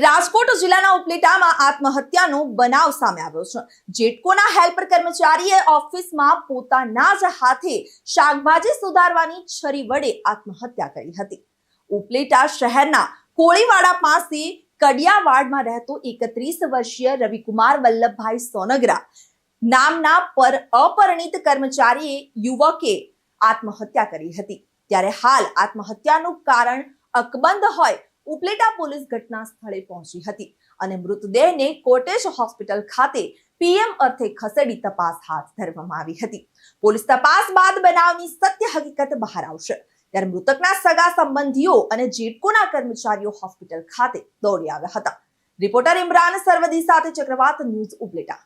રાજકોટ જિલ્લાના ઉપલેટામાં આત્મહત્યાનો બનાવ સામે આવ્યો છે। જેટકોના હેલ્પર કર્મચારીએ ઓફિસમાં પોતાના જ હાથે શાકભાજી સુધારવાની છરી વડે આત્મહત્યા કરી હતી। ઉપલેટા શહેરના કોળીવાડા પાસે કડિયાવાડમાં રહેતો 31 વર્ષીય રવિકુમાર વલ્લભભાઈ સોનગરા નામના અપરિણીત કર્મચારીએ યુવકે આત્મહત્યા કરી હતી। ત્યારે હાલ આત્મહત્યાનું કારણ અકબંધ હોય ઉપલેટા પોલીસ ઘટના સ્થળે પહોંચી હતી અને મૃતદેહને કોટેજ હોસ્પિટલ ખાતે પીએમ અર્થે ખસેડી તપાસ હાથ ધરવામાં આવી હતી। પોલીસ તપાસ બાદ બનાવની સત્ય હકીકત બહાર આવશે। ત્યારે મૃતકના સગા સંબંધીઓ અને જેટકોના કર્મચારીઓ હોસ્પિટલ ખાતે દોડી આવ્યા હતા। રિપોર્ટર ઇમરાન સરવદી સાથે ચક્રવાત ન્યૂઝ ઉપલેટા।